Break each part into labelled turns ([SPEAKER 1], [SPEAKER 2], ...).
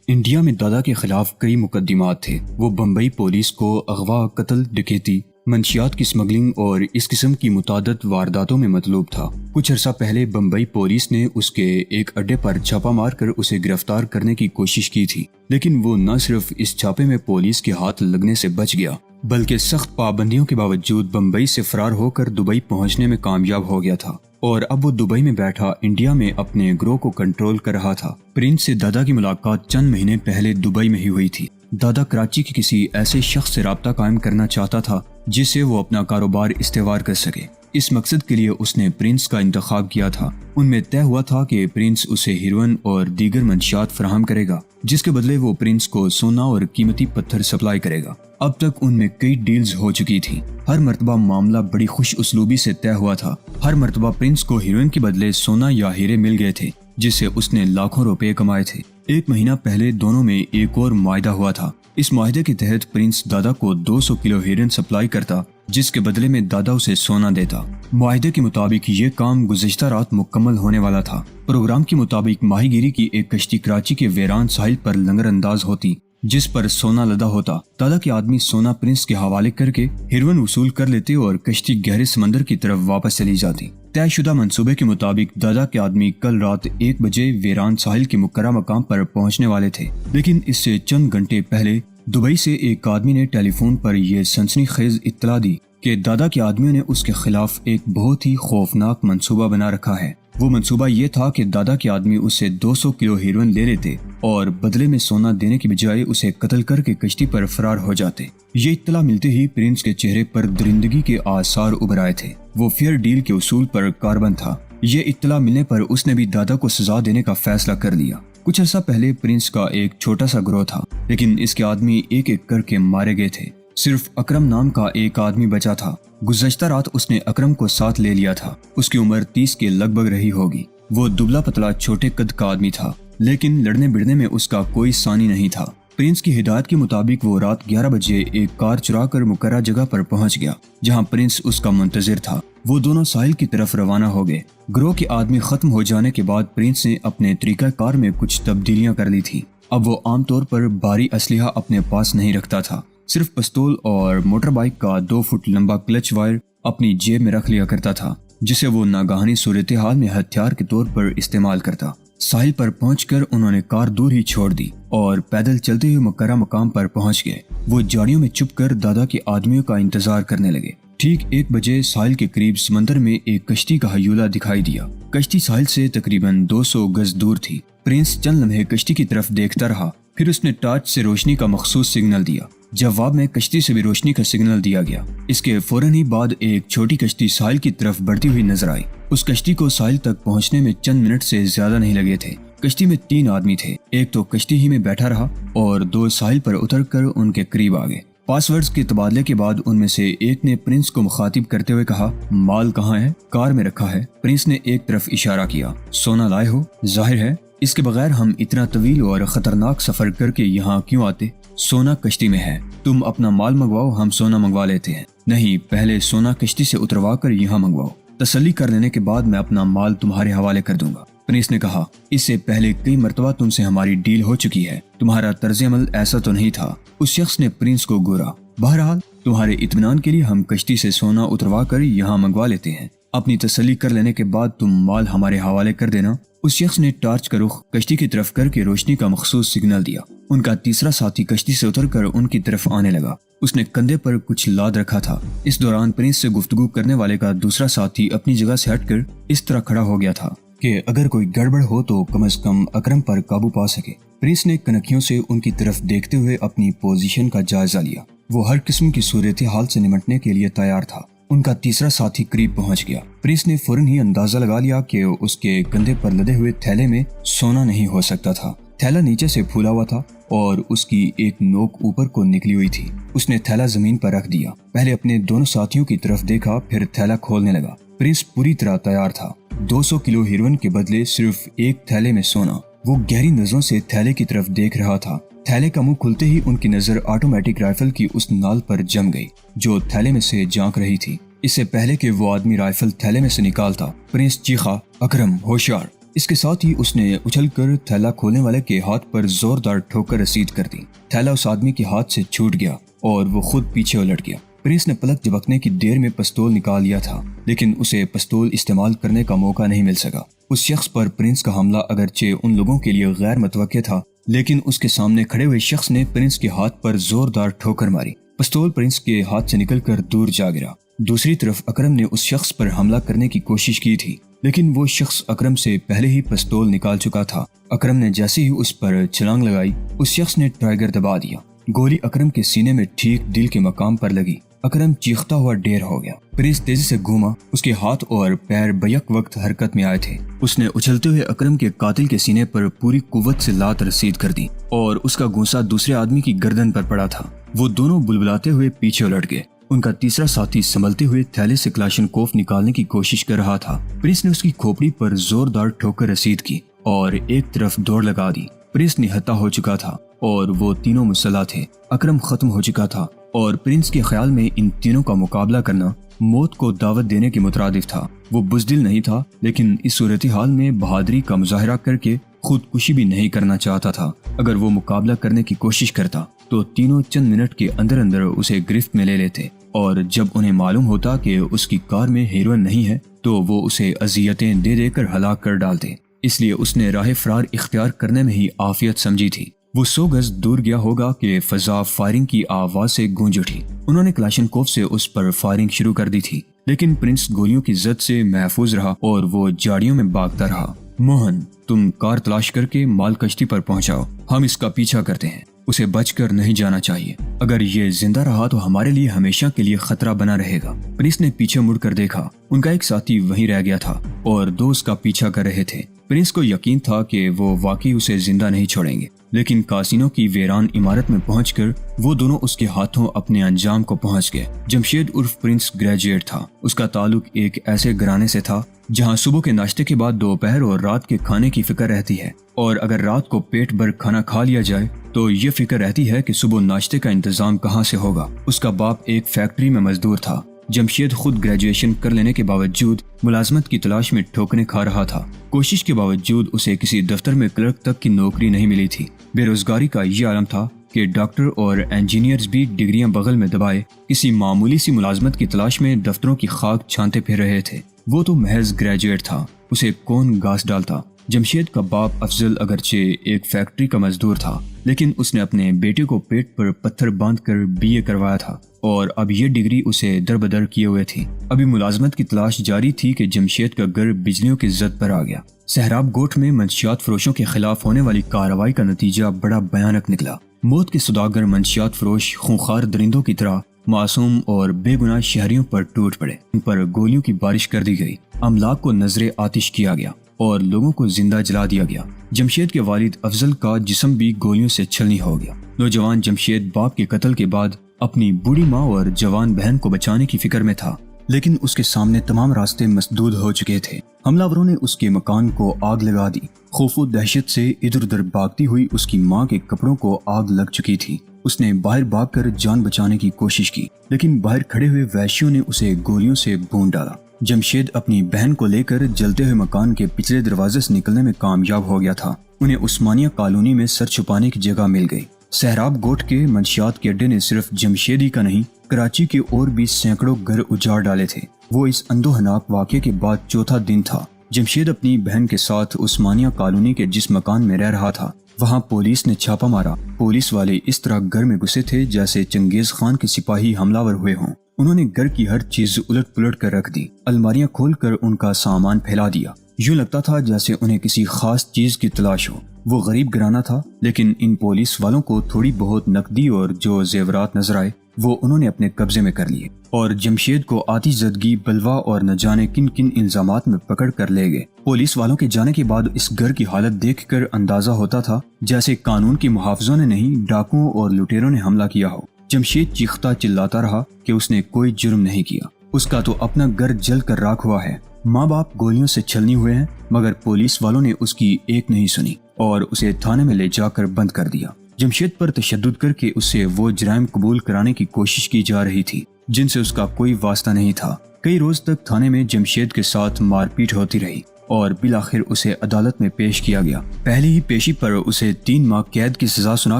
[SPEAKER 1] India میں دادا کے خلاف کئی مقدمات تھے۔ وہ بمبئی پولیس کو اغوا، قتل، ڈکیتی، منشیات کی سمگلنگ اور اس قسم کی متعدد وارداتوں میں مطلوب تھا۔ کچھ عرصہ پہلے بمبئی پولیس نے اس کے ایک اڈے پر چھاپا مار کر اسے گرفتار کرنے کی کوشش کی تھی، لیکن وہ نہ صرف اس چھاپے میں پولیس کے ہاتھ لگنے سے بچ گیا بلکہ سخت پابندیوں کے باوجود بمبئی سے فرار ہو کر دبئی پہنچنے میں کامیاب ہو گیا تھا، اور اب وہ دبئی میں بیٹھا انڈیا میں اپنے گروہ کو کنٹرول کر رہا تھا۔ پرنس سے دادا کی ملاقات چند مہینے پہلے دبئی میں ہی ہوئی تھی۔ دادا کراچی کے کسی ایسے شخص سے رابطہ قائم کرنا چاہتا تھا جس سے وہ اپنا کاروبار استوار کر سکے۔ اس مقصد کے لیے اس نے پرنس کا انتخاب کیا تھا۔ ان میں طے ہوا تھا کہ پرنس اسے ہیروئن اور دیگر منشیات فراہم کرے گا، جس کے بدلے وہ پرنس کو سونا اور قیمتی پتھر سپلائی کرے گا۔ اب تک ان میں کئی ڈیلز ہو چکی تھی۔ ہر مرتبہ معاملہ بڑی خوش اسلوبی سے طے ہوا تھا۔ ہر مرتبہ پرنس کو ہیروئن کے بدلے سونا یا ہیرے مل گئے تھے، جس سے اس نے لاکھوں روپے کمائے تھے۔ ایک مہینہ پہلے دونوں میں ایک اور معاہدہ ہوا تھا۔ اس معاہدے کے تحت پرنس دادا کو 200 کلو ہیروئن سپلائی کرتا، جس کے بدلے میں دادا اسے سونا دیتا۔ معاہدے کے مطابق یہ کام گزشتہ رات مکمل ہونے والا تھا۔ پروگرام کے مطابق ماہی گیری کی ایک کشتی کراچی کے ویران ساحل پر لنگر انداز ہوتی، جس پر سونا لدا ہوتا۔ دادا کے آدمی سونا پرنس کے حوالے کر کے ہیروئن وصول کر لیتے اور کشتی گہرے سمندر کی طرف واپس چلی جاتی۔ طے شدہ منصوبے کے مطابق دادا کے آدمی کل رات 1 بجے ویران ساحل کے مقررہ مقام پر پہنچنے والے تھے، لیکن اس سے چند گھنٹے پہلے دبئی سے ایک آدمی نے ٹیلی فون پر یہ سنسنی خیز اطلاع دی کہ دادا کے آدمیوں نے اس کے خلاف ایک بہت ہی خوفناک منصوبہ بنا رکھا ہے۔ وہ منصوبہ یہ تھا کہ دادا کے آدمی اسے 200 کلو ہیروئن لے لیتے اور بدلے میں سونا دینے کی بجائے اسے قتل کر کے کشتی پر فرار ہو جاتے۔ یہ اطلاع ملتے ہی پرنس کے چہرے پر درندگی کے آثار ابھر آئے تھے۔ وہ فیئر ڈیل کے اصول پر کاربند تھا۔ یہ اطلاع ملنے پر اس نے بھی دادا کو سزا دینے کا فیصلہ کر لیا۔ کچھ عرصہ پہلے پرنس کا ایک چھوٹا سا گروہ تھا، لیکن اس کے آدمی ایک ایک کر کے مارے گئے تھے۔ صرف اکرم نام کا ایک آدمی بچا تھا۔ گزشتہ رات اس نے اکرم کو ساتھ لے لیا تھا۔ اس کی عمر 30 کے لگ بھگ رہی ہوگی۔ وہ دبلا پتلا چھوٹے قد کا آدمی تھا، لیکن لڑنے بڑھنے میں اس کا کوئی ثانی نہیں تھا۔ پرنس کی ہدایت کے مطابق وہ رات 11 بجے ایک کار چرا کر مقررہ جگہ پر پہنچ گیا، جہاں پرنس اس کا منتظر تھا۔ وہ دونوں ساحل کی طرف روانہ ہو گئے۔ گروہ کے آدمی ختم ہو جانے کے بعد پرنس نے اپنے طریقہ کار میں کچھ تبدیلیاں کر لی تھی۔ اب وہ عام طور پر بھاری اسلحہ اپنے پاس نہیں رکھتا تھا۔ صرف پستول اور موٹر بائیک کا 2 فٹ لمبا کلچ وائر اپنی جیب میں رکھ لیا کرتا تھا، جسے وہ ناگہانی صورتحال میں ہتھیار کے طور پر استعمال کرتا۔ ساحل پر پہنچ کر انہوں نے کار دور ہی چھوڑ دی اور پیدل چلتے ہوئے مقررہ مقام پر پہنچ گئے۔ وہ جھاڑیوں میں چھپ کر دادا کے آدمیوں کا انتظار کرنے لگے۔ ٹھیک 1 بجے ساحل کے قریب سمندر میں ایک کشتی کا ہیولہ دکھائی دیا۔ کشتی ساحل سے تقریباً 200 گز دور تھی۔ پرنس چند لمحے کشتی کی طرف دیکھتا رہا، پھر اس نے ٹارچ سے روشنی کا مخصوص سگنل دیا۔ جواب میں کشتی سے بھی روشنی کا سگنل دیا گیا۔ اس کے فوراً ہی بعد ایک چھوٹی کشتی ساحل کی طرف بڑھتی ہوئی نظر آئی۔ اس کشتی کو ساحل تک پہنچنے میں چند منٹ سے زیادہ نہیں لگے تھے۔ کشتی میں 3 آدمی تھے۔ ایک تو کشتی ہی میں بیٹھا رہا اور 2 ساحل پر اتر کر ان کے قریب آ گئے۔ پاس ورڈز کے تبادلے کے بعد ان میں سے ایک نے پرنس کو مخاطب کرتے ہوئے کہا، مال کہاں ہے؟ کار میں رکھا ہے۔ پرنس نے ایک طرف اشارہ کیا۔ سونا لائے ہو؟ ظاہر ہے، اس کے بغیر ہم اتنا طویل اور خطرناک سفر کر کے یہاں کیوں آتے؟ سونا کشتی میں ہے، تم اپنا مال منگواؤ، ہم سونا منگوا لیتے ہیں۔ نہیں، پہلے سونا کشتی سے اتروا کر یہاں منگواؤ، تسلی کر لینے کے بعد میں اپنا مال تمہارے حوالے کر دوں گا۔ پرنس نے کہا، اس سے پہلے کئی مرتبہ تم سے ہماری ڈیل ہو چکی ہے، تمہارا طرز عمل ایسا تو نہیں تھا۔ اس شخص نے پرنس کو گورا۔ بہرحال تمہارے اطمینان کے لیے ہم کشتی سے سونا اتروا کر یہاں منگوا لیتے ہیں، اپنی تسلی کر لینے کے بعد تم مال ہمارے حوالے کر دینا۔ اس شخص نے ٹارچ کا رخ کشتی کی طرف کر کے روشنی کا مخصوص سگنل دیا۔ ان کا تیسرا ساتھی کشتی سے اتر کر ان کی طرف آنے لگا۔ اس نے کندھے پر کچھ لاد رکھا تھا۔ اس دوران پرنس سے گفتگو کرنے والے کا دوسرا ساتھی اپنی جگہ سے ہٹ کر اس طرح کھڑا ہو گیا تھا کہ اگر کوئی گڑبڑ ہو تو کم از کم اکرم پر قابو پا سکے۔ پرنس نے کنکھیوں سے ان کی طرف دیکھتے ہوئے اپنی پوزیشن کا جائزہ لیا۔ وہ ہر قسم کی صورتحال سے نمٹنے کے لیے تیار تھا۔ ان کا تیسرا ساتھی قریب پہنچ گیا۔ پرنس نے فوراً ہی اندازہ لگا لیا کہ اس کے کندھے پر لدے ہوئے تھیلے میں سونا نہیں ہو سکتا تھا۔ تھیلا نیچے سے پھولا ہوا تھا اور اس کی ایک نوک اوپر کو نکلی ہوئی تھی۔ اس نے تھیلا زمین پر رکھ دیا، پہلے اپنے دونوں ساتھیوں کی طرف دیکھا، پھر تھیلا کھولنے لگا۔ پرنس پوری طرح تیار تھا۔ 200 کلو ہیروئن کے بدلے صرف ایک تھیلے میں سونا۔ وہ گہری نظروں سے تھیلے کی طرف دیکھ رہا تھا۔ تھیلے کا منہ کھلتے ہی ان کی نظر آٹومیٹک رائفل کی اس نال پر جم گئی جو تھیلے میں سے جھانک رہی تھی۔ اس سے پہلے کہ وہ آدمی رائفل تھیلے میں سے نکالتا، پرنس چیخا، اکرم ہوشیار! اس کے ساتھ ہی اس نے اچھل کر تھیلا کھولنے والے کے ہاتھ پر زوردار ٹھوکر رسید کر دی۔ تھیلا اس آدمی کے ہاتھ سے چھوٹ گیا اور وہ خود پیچھے الٹ گیا۔ پرنس نے پلک جھپکنے کی دیر میں پستول نکال لیا تھا، لیکن اسے پستول استعمال کرنے کا موقع نہیں مل سکا۔ اس شخص پر پرنس کا حملہ اگرچہ ان لوگوں کے لیے غیر متوقع تھا، لیکن اس کے سامنے کھڑے ہوئے شخص نے پرنس کے ہاتھ پر زوردار ٹھوکر ماری۔ پستول پرنس کے ہاتھ سے نکل کر دور جا گرا۔ دوسری طرف اکرم نے اس شخص پر حملہ کرنے کی کوشش کی تھی، لیکن وہ شخص اکرم سے پہلے ہی پستول نکال چکا تھا۔ اکرم نے جیسے ہی اس پر چھلانگ لگائی، اس شخص نے ٹرائگر دبا دیا۔ گولی اکرم کے سینے میں ٹھیک دل کے مقام پر لگی۔ اکرم چیختا ہوا ڈیر ہو گیا۔ پرنس تیزی سے گھوما، اس کے ہاتھ اور پیر بیک وقت حرکت میں آئے تھے۔ اس نے اچھلتے ہوئے اکرم کے قاتل کے سینے پر پوری قوت سے لات رسید کر دی اور اس کا گونسا دوسرے آدمی کی گردن پر پڑا تھا۔ وہ دونوں بلبلاتے ہوئے پیچھے الٹ گئے۔ ان کا تیسرا ساتھی سنبھلتے ہوئے تھیلے سے کلاشنکوف نکالنے کی کوشش کر رہا تھا۔ پرنس نے اس کی کھوپڑی پر زوردار ٹھوکر رسید کی اور ایک طرف دوڑ لگا دی۔ پرنس نہتا ہو چکا تھا اور وہ تینوں مسلح تھے۔ اکرم ختم ہو چکا تھا اور پرنس کے خیال میں ان تینوں کا مقابلہ کرنا موت کو دعوت دینے کے مترادف تھا۔ وہ بزدل نہیں تھا، لیکن اس صورتحال میں بہادری کا مظاہرہ کر کے خودکشی بھی نہیں کرنا چاہتا تھا۔ اگر وہ مقابلہ کرنے کی کوشش کرتا تو تینوں چند منٹ کے اندر اندر اسے گرفت میں لے لیتے، اور جب انہیں معلوم ہوتا کہ اس کی کار میں ہیروئن نہیں ہے تو وہ اسے اذیتیں دے دے کر ہلاک کر ڈالتے۔ اس لیے اس نے راہ فرار اختیار کرنے میں ہی عافیت سمجھی تھی۔ وہ 100 گز دور گیا ہوگا کہ فضا فائرنگ کی آواز سے گونج اٹھی۔ انہوں نے کلاشنکوف سے اس پر فائرنگ شروع کر دی تھی، لیکن پرنس گولیوں کی زد سے محفوظ رہا اور وہ جاڑیوں میں بھاگتا رہا۔ موہن، تم کار تلاش کر کے مال کشتی پر پہنچاؤ، ہم اس کا پیچھا کرتے ہیں۔ اسے بچ کر نہیں جانا چاہیے، اگر یہ زندہ رہا تو ہمارے لیے ہمیشہ کے لیے خطرہ بنا رہے گا۔ پرنس نے پیچھے مڑ کر دیکھا، ان کا ایک ساتھی وہیں رہ گیا تھا اور 2 اس کا پیچھا کر رہے تھے۔ پرنس کو یقین تھا کہ وہ واقعی اسے زندہ نہیں چھوڑیں گے، لیکن کاسینو کی ویران عمارت میں پہنچ کر وہ دونوں اس کے ہاتھوں اپنے انجام کو پہنچ گئے۔ جمشید عرف پرنس گریجویٹ تھا۔ اس کا تعلق ایک ایسے گھرانے سے تھا جہاں صبح کے ناشتے کے بعد دوپہر اور رات کے کھانے کی فکر رہتی ہے، اور اگر رات کو پیٹ بھر کھانا کھا لیا جائے تو یہ فکر رہتی ہے کہ صبح ناشتے کا انتظام کہاں سے ہوگا۔ اس کا باپ ایک فیکٹری میں مزدور تھا۔ جمشید خود گریجویشن کر لینے کے باوجود ملازمت کی تلاش میں ٹھوکریں کھا رہا تھا۔ کوشش کے باوجود اسے کسی دفتر میں کلرک تک کی نوکری نہیں ملی تھی۔ بے روزگاری کا یہ عالم تھا کہ ڈاکٹر اور انجینئرز بھی ڈگریاں بغل میں دبائے کسی معمولی سی ملازمت کی تلاش میں دفتروں کی خاک چھانتے پھر رہے تھے۔ وہ تو محض گریجویٹ تھا، اسے کون گھاس ڈالتا۔ جمشید کا باپ افضل اگرچہ ایک فیکٹری کا مزدور تھا، لیکن اس نے اپنے بیٹے کو پیٹ پر پتھر باندھ کر BA کروایا تھا اور اب یہ ڈگری اسے در بدر کیے ہوئے تھی۔ ابھی ملازمت کی تلاش جاری تھی کہ جمشید کا گھر بجلیوں کی زد پر آ گیا۔ سہراب گوٹھ میں منشیات فروشوں کے خلاف ہونے والی کارروائی کا نتیجہ بڑا بھیانک نکلا۔ موت کے سوداگر منشیات فروش خونخوار درندوں کی طرح معصوم اور بے گناہ شہریوں پر ٹوٹ پڑے۔ ان پر گولیوں کی بارش کر دی گئی، املاک کو نذر آتش کیا گیا اور لوگوں کو زندہ جلا دیا گیا۔ جمشید کے والد افضل کا جسم بھی گولیوں سے چھلنی ہو گیا۔ نوجوان جمشید باپ کے قتل کے بعد اپنی بوڑھی ماں اور جوان بہن کو بچانے کی فکر میں تھا، لیکن اس کے سامنے تمام راستے مسدود ہو چکے تھے۔ حملہ آوروں نے اس کے مکان کو آگ لگا دی۔ خوف و دہشت سے ادھر ادھر بھاگتی ہوئی اس کی ماں کے کپڑوں کو آگ لگ چکی تھی۔ اس نے باہر بھاگ کر جان بچانے کی کوشش کی، لیکن باہر کھڑے ہوئے وحشیوں نے اسے گولیوں سے بھون ڈالا۔ جمشید اپنی بہن کو لے کر جلتے ہوئے مکان کے پچھلے دروازے سے نکلنے میں کامیاب ہو گیا تھا۔ انہیں عثمانیہ کالونی میں سر چھپانے کی جگہ مل گئی۔ سہراب گوٹھ کے منشیات کے اڈے نے صرف جمشید ہی کا نہیں، کراچی کے اور بھی سینکڑوں گھر اجاڑ ڈالے تھے۔ وہ اس اندوہناک واقعے کے بعد چوتھا دن تھا۔ جمشید اپنی بہن کے ساتھ عثمانیہ کالونی کے جس مکان میں رہ رہا تھا وہاں پولیس نے چھاپا مارا۔ پولیس والے اس طرح گھر میں گھسے تھے جیسے چنگیز خان کے سپاہی حملہ ور ہوئے ہوں۔ انہوں نے گھر کی ہر چیز الٹ پلٹ کر رکھ دی، الماریاں کھول کر ان کا سامان پھیلا دیا۔ یوں لگتا تھا جیسے انہیں کسی خاص چیز کی تلاش ہو۔ وہ غریب گھرانہ تھا، لیکن ان پولیس والوں کو تھوڑی بہت نقدی اور جو زیورات نظر آئے وہ انہوں نے اپنے قبضے میں کر لیے، اور جمشید کو آتش زدگی، بلوا اور نہ جانے کن کن الزامات میں پکڑ کر لے گئے۔ پولیس والوں کے جانے کے بعد اس گھر کی حالت دیکھ کر اندازہ ہوتا تھا جیسے قانون کے محافظوں نے نہیں، ڈاکوؤں اور لٹیروں نے حملہ کیا ہو۔ جمشید چیختا چلاتا رہا کہ اس نے کوئی جرم نہیں کیا، اس کا تو اپنا گھر جل کر راکھ ہوا ہے۔ ماں باپ گولیوں سے چھلنی ہوئے ہیں، مگر پولیس والوں نے اس کی ایک نہیں سنی اور اسے تھانے میں لے جا کر بند کر دیا۔ جمشید پر تشدد کر کے اسے وہ جرائم قبول کرانے کی کوشش کی جا رہی تھی جن سے اس کا کوئی واسطہ نہیں تھا۔ کئی روز تک تھانے میں جمشید کے ساتھ مار پیٹ ہوتی رہی۔ اور بالآخر اسے عدالت میں پیش کیا گیا۔ پہلی ہی پیشی پر اسے 3 ماہ قید کی سزا سنا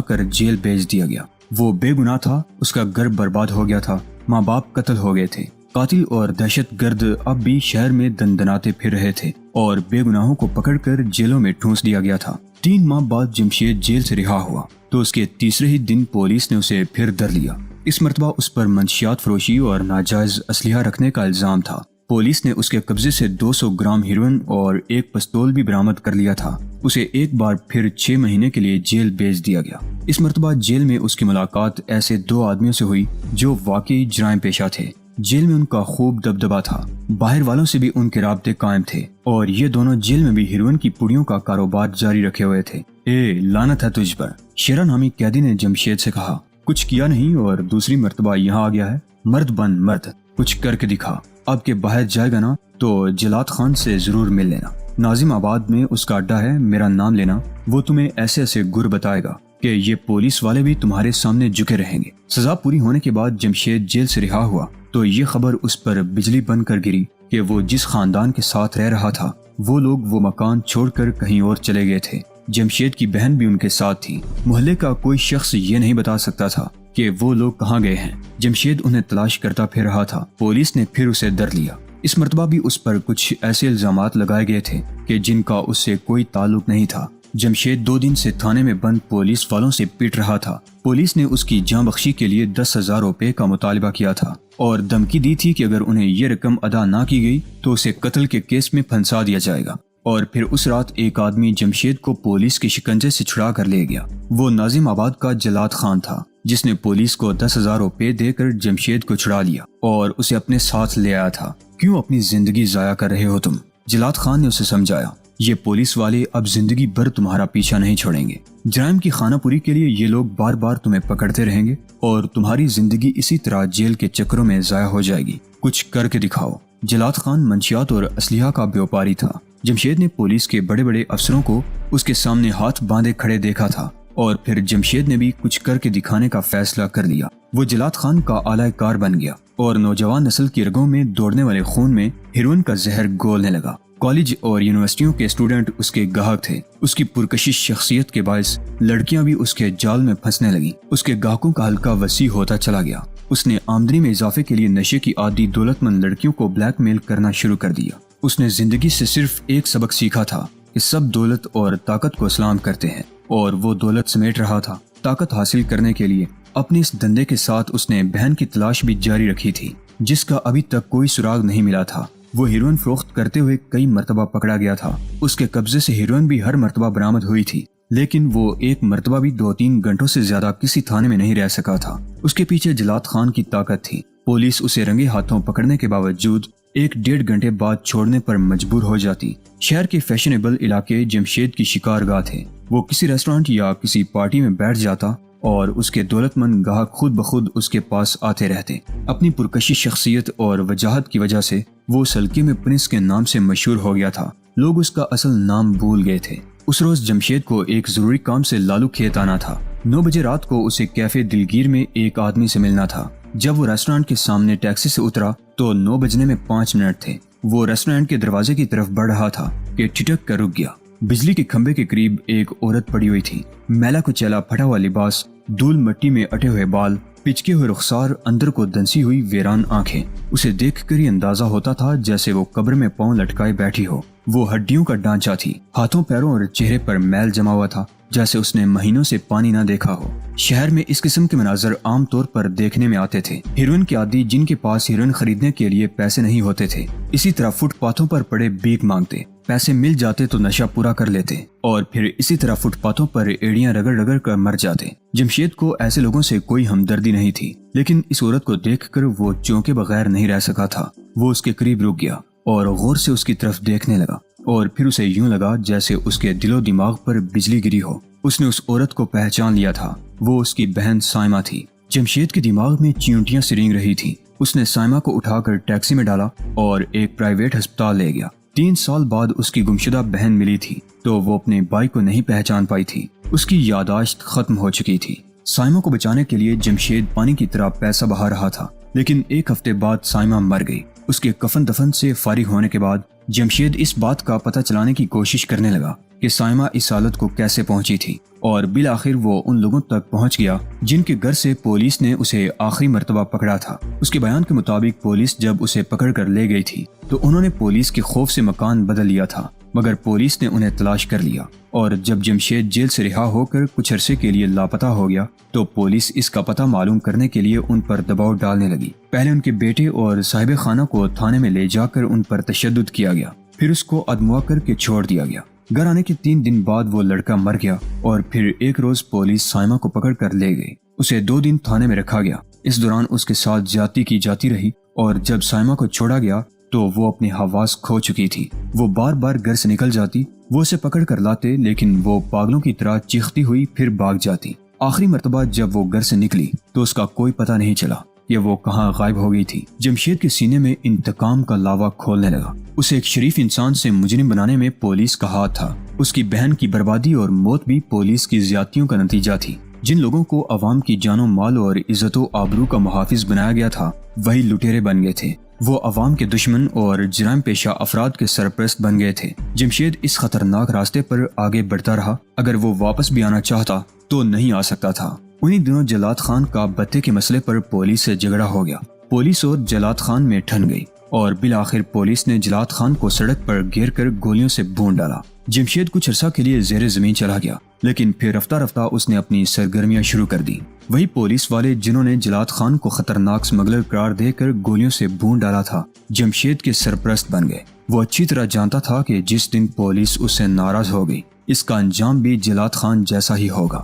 [SPEAKER 1] کر جیل بھیج دیا گیا۔ وہ بے گناہ تھا، اس کا گھر برباد ہو گیا تھا، ماں باپ قتل ہو گئے تھے۔ قاتل اور دہشت گرد اب بھی شہر میں دندناتے پھر رہے تھے اور بے گناہوں کو پکڑ کر جیلوں میں ٹھونس دیا گیا تھا۔ 3 ماہ بعد جمشید جیل سے رہا ہوا تو اس کے تیسرے ہی دن پولیس نے اسے پھر در لیا۔ اس مرتبہ اس پر منشیات فروشی اور ناجائز اسلحہ رکھنے کا الزام تھا۔ پولیس نے اس کے قبضے سے 200 گرام ہیروئن اور ایک پستول بھی برآمد کر لیا تھا۔ اسے ایک بار پھر 6 مہینے کے لیے جیل بھیج دیا گیا۔ اس مرتبہ جیل میں اس کی ملاقات ایسے 2 آدمیوں سے ہوئی جو واقعی جرائم پیشہ تھے۔ جیل میں ان کا خوب دبدبہ تھا، باہر والوں سے بھی ان کے رابطے قائم تھے اور یہ دونوں جیل میں بھی ہیروئن کی پڑیوں کا کاروبار جاری رکھے ہوئے تھے۔ اے لعنت ہے تجھ پر، شیرہ نامی قیدی نے جمشید سے کہا۔ کچھ کیا نہیں اور دوسری مرتبہ یہاں آ گیا ہے، مرد بن مرد، کچھ کر کے دکھا۔ اب کے باہر جائے گا نا تو جلات خان سے ضرور مل لینا، ناظم آباد میں اس کا اڈا ہے، میرا نام لینا، وہ تمہیں ایسے ایسے گر بتائے گا کہ یہ پولیس والے بھی تمہارے سامنے جھکے رہیں گے۔ سزا پوری ہونے کے بعد جمشید جیل سے رہا ہوا تو یہ خبر اس پر بجلی بن کر گری کہ وہ جس خاندان کے ساتھ رہ رہا تھا وہ لوگ وہ مکان چھوڑ کر کہیں اور چلے گئے تھے۔ جمشید کی بہن بھی ان کے ساتھ تھی۔ محلے کا کوئی شخص یہ نہیں بتا سکتا تھا کہ وہ لوگ کہاں گئے ہیں۔ جمشید انہیں تلاش کرتا پھر رہا تھا۔ پولیس نے پھر اسے در لیا۔ اس مرتبہ بھی اس پر کچھ ایسے الزامات لگائے گئے تھے کہ جن کا اس سے کوئی تعلق نہیں تھا۔ جمشید 2 دن سے تھانے میں بند پولیس والوں سے پیٹ رہا تھا۔ پولیس نے اس کی جاں بخشی کے لیے 10,000 روپے کا مطالبہ کیا تھا اور دھمکی دی تھی کہ اگر انہیں یہ رقم ادا نہ کی گئی تو اسے قتل کے کیس میں پھنسا دیا جائے گا۔ اور پھر اس رات ایک آدمی جمشید کو پولیس کے شکنجے سے چھڑا کر لے گیا۔ وہ ناظم آباد کا جلات خان تھا جس نے پولیس کو 10,000 روپے دے کر جمشید کو چھڑا لیا اور اسے اپنے ساتھ لے آیا تھا۔ کیوں اپنی زندگی ضائع کر رہے ہو تم؟ جلات خان نے اسے سمجھایا، یہ پولیس والے اب زندگی بھر تمہارا پیچھا نہیں چھوڑیں گے۔ جرائم کی خانہ پوری کے لیے یہ لوگ بار بار تمہیں پکڑتے رہیں گے اور تمہاری زندگی اسی طرح جیل کے چکروں میں ضائع ہو جائے گی۔ کچھ کر کے دکھاؤ۔ جلات خان منشیات اور اسلحہ کا بیوپاری تھا۔ جمشید نے پولیس کے بڑے بڑے افسروں کو اس کے سامنے ہاتھ باندھے کھڑے دیکھا تھا اور پھر جمشید نے بھی کچھ کر کے دکھانے کا فیصلہ کر لیا۔ وہ جلات خان کا اعلی کار بن گیا اور نوجوان نسل کی رگوں میں دوڑنے والے خون میں ہیروئن کا زہر گھولنے لگا۔ کالج اور یونیورسٹیوں کے اسٹوڈنٹ اس کے گاہک تھے۔ اس کی پرکشش شخصیت کے باعث لڑکیاں بھی اس کے جال میں پھنسنے لگیں۔ اس کے گاہکوں کا حلقہ وسیع ہوتا چلا گیا۔ اس نے آمدنی میں اضافے کے لیے نشے کی عادی دولت مند لڑکیوں کو بلیک میل کرنا شروع کر دیا۔ اس نے زندگی سے صرف ایک سبق سیکھا تھا کہ سب دولت اور طاقت کو سلام کرتے ہیں، اور وہ دولت سمیٹ رہا تھا۔ طاقت حاصل کرنے کے لیے اپنے اس دھندے کے ساتھ اس نے بہن کی تلاش بھی جاری رکھی تھی جس کا ابھی تک کوئی سراغ نہیں ملا تھا۔ وہ ہیروئن فروخت کرتے ہوئے کئی مرتبہ پکڑا گیا تھا۔ اس کے قبضے سے ہیروئن بھی ہر مرتبہ برآمد ہوئی تھی، لیکن وہ ایک مرتبہ بھی 2-3 گھنٹوں سے زیادہ کسی تھانے میں نہیں رہ سکا تھا۔ اس کے پیچھے جلات خان کی طاقت تھی۔ پولیس اسے رنگے ہاتھوں پکڑنے کے باوجود 1-1.5 گھنٹے بعد چھوڑنے پر مجبور ہو جاتی۔ شہر کے فیشنیبل علاقے جمشید کی شکار گاہ تھے۔ وہ کسی ریسٹورانٹ یا کسی پارٹی میں بیٹھ جاتا اور اس کے دولت مند گاہک خود بخود اس کے پاس آتے رہتے۔ اپنی پرکشش شخصیت اور وجاہت کی وجہ سے وہ اس حلقے میں پرنس کے نام سے مشہور ہو گیا تھا۔ لوگ اس کا اصل نام بھول گئے تھے۔ اس روز جمشید کو ایک ضروری کام سے لالو کھیت آنا تھا۔ 9 بجے رات کو اسے کیفے دلگیر میں ایک آدمی سے ملنا تھا۔ جب وہ ریسٹورانٹ کے سامنے ٹیکسی سے اترا تو 9 بجنے میں 5 منٹ تھے۔ وہ ریسٹورانٹ کے دروازے کی طرف بڑھ رہا تھا کہ ٹھٹک کر رک گیا۔ بجلی کے کھمبے کے قریب ایک عورت پڑی ہوئی تھی۔ میلا کچیلا پھٹا ہوا لباس، دھول مٹی میں اٹے ہوئے بال، پچکے ہوئے رخسار، اندر کو دنسی ہوئی ویران آنکھیں۔ اسے دیکھ کر یہ اندازہ ہوتا تھا جیسے وہ قبر میں پاؤں لٹکائے بیٹھی ہو۔ وہ ہڈیوں کا ڈھانچہ تھی، ہاتھوں پیروں اور چہرے پر میل جما ہوا تھا جیسے اس نے مہینوں سے پانی نہ دیکھا ہو۔ شہر میں اس قسم کے مناظر عام طور پر دیکھنے میں آتے تھے۔ ہیروئن کے عادی جن کے پاس ہیروئن خریدنے کے لیے پیسے نہیں ہوتے تھے، اسی طرح فٹ پاتھوں پر پڑے بھیک مانگتے، پیسے مل جاتے تو نشہ پورا کر لیتے اور پھر اسی طرح فٹ پاتھوں پر ایڑیاں رگڑ رگڑ کر مر جاتے۔ جمشید کو ایسے لوگوں سے کوئی ہمدردی نہیں تھی، لیکن اس عورت کو دیکھ کر وہ چونکے بغیر نہیں رہ سکا تھا۔ وہ اس کے قریب رک گیا اور غور سے اس کی طرف دیکھنے لگا اور پھر اسے یوں لگا جیسے اس کے دل و دماغ پر بجلی گری ہو۔ اس نے اس عورت کو پہچان لیا تھا۔ وہ اس کی بہن سائمہ تھی۔ جمشید کے دماغ میں چیونٹیاں سی رینگ رہی تھی۔ اس نے سائمہ کو اٹھا کر ٹیکسی میں ڈالا اور ایک پرائیویٹ ہسپتال لے گیا۔ 3 سال بعد اس کی گمشدہ بہن ملی تھی تو وہ اپنے بھائی کو نہیں پہچان پائی تھی۔ اس کی یادداشت ختم ہو چکی تھی۔ سائمہ کو بچانے کے لیے جمشید پانی کی طرح پیسہ بہا رہا تھا، لیکن 1 ہفتے بعد سائمہ مر گئی۔ اس کے کفن دفن سے فارغ ہونے کے بعد جمشید اس بات کا پتہ چلانے کی کوشش کرنے لگا کہ سائمہ اس حالت کو کیسے پہنچی تھی، اور بالآخر وہ ان لوگوں تک پہنچ گیا جن کے گھر سے پولیس نے اسے آخری مرتبہ پکڑا تھا۔ اس کے بیان کے مطابق پولیس جب اسے پکڑ کر لے گئی تھی تو انہوں نے پولیس کے خوف سے مکان بدل لیا تھا، مگر پولیس نے انہیں تلاش کر لیا، اور جب جمشید جیل سے رہا ہو کر کچھ عرصے کے لیے لاپتہ ہو گیا تو پولیس اس کا پتہ معلوم کرنے کے لیے ان پر دباؤ ڈالنے لگی۔ پہلے ان کے بیٹے اور صاحب خانہ کو تھانے میں لے جا کر ان پر تشدد کیا گیا، پھر اس کو اغوا کر کے چھوڑ دیا گیا۔ گھر آنے کے 3 دن بعد وہ لڑکا مر گیا، اور پھر ایک روز پولیس سائمہ کو پکڑ کر لے گئی۔ اسے 2 دن تھانے میں رکھا گیا۔ اس دوران اس کے ساتھ زیادتی کی جاتی رہی، اور جب سائمہ کو چھوڑا گیا تو وہ اپنے حواس کھو چکی تھی۔ وہ بار بار گھر سے نکل جاتی، وہ اسے پکڑ کر لاتے، لیکن وہ پاگلوں کی طرح چیختی ہوئی پھر بھاگ جاتی۔ آخری مرتبہ جب وہ گھر سے نکلی تو اس کا کوئی پتہ نہیں چلا کہ وہ کہاں غائب ہو گئی تھی۔ جمشید کے سینے میں انتقام کا لاوا کھولنے لگا۔ اسے ایک شریف انسان سے مجرم بنانے میں پولیس کا ہاتھ تھا۔ اس کی بہن کی بربادی اور موت بھی پولیس کی زیادتیوں کا نتیجہ تھی۔ جن لوگوں کو عوام کی جان و مال اور عزت و آبرو کا محافظ بنایا گیا تھا وہی لٹیرے بن گئے تھے۔ وہ عوام کے دشمن اور جرائم پیشہ افراد کے سرپرست بن گئے تھے۔ جمشید اس خطرناک راستے پر آگے بڑھتا رہا۔ اگر وہ واپس بھی آنا چاہتا تو نہیں آ سکتا تھا۔ انہی دنوں جلات خان کا بتے کے مسئلے پر پولیس سے جھگڑا ہو گیا۔ پولیس اور جلات خان میں ٹھن گئی، اور بالآخر پولیس نے جلات خان کو سڑک پر گھیر کر گولیوں سے بھون ڈالا۔ جمشید کچھ عرصہ کے لیے زیر زمین چلا گیا، لیکن پھر رفتہ رفتہ اس نے اپنی سرگرمیاں شروع کر دی۔ وہی پولیس والے جنہوں نے جلات خان کو خطرناک سمگلر قرار دے کر گولیوں سے بھون ڈالا تھا، جمشید کے سرپرست بن گئے۔ وہ اچھی طرح جانتا تھا کہ جس دن پولیس اس سے ناراض ہو گئی، اس کا انجام بھی جلات خان جیسا ہی ہوگا۔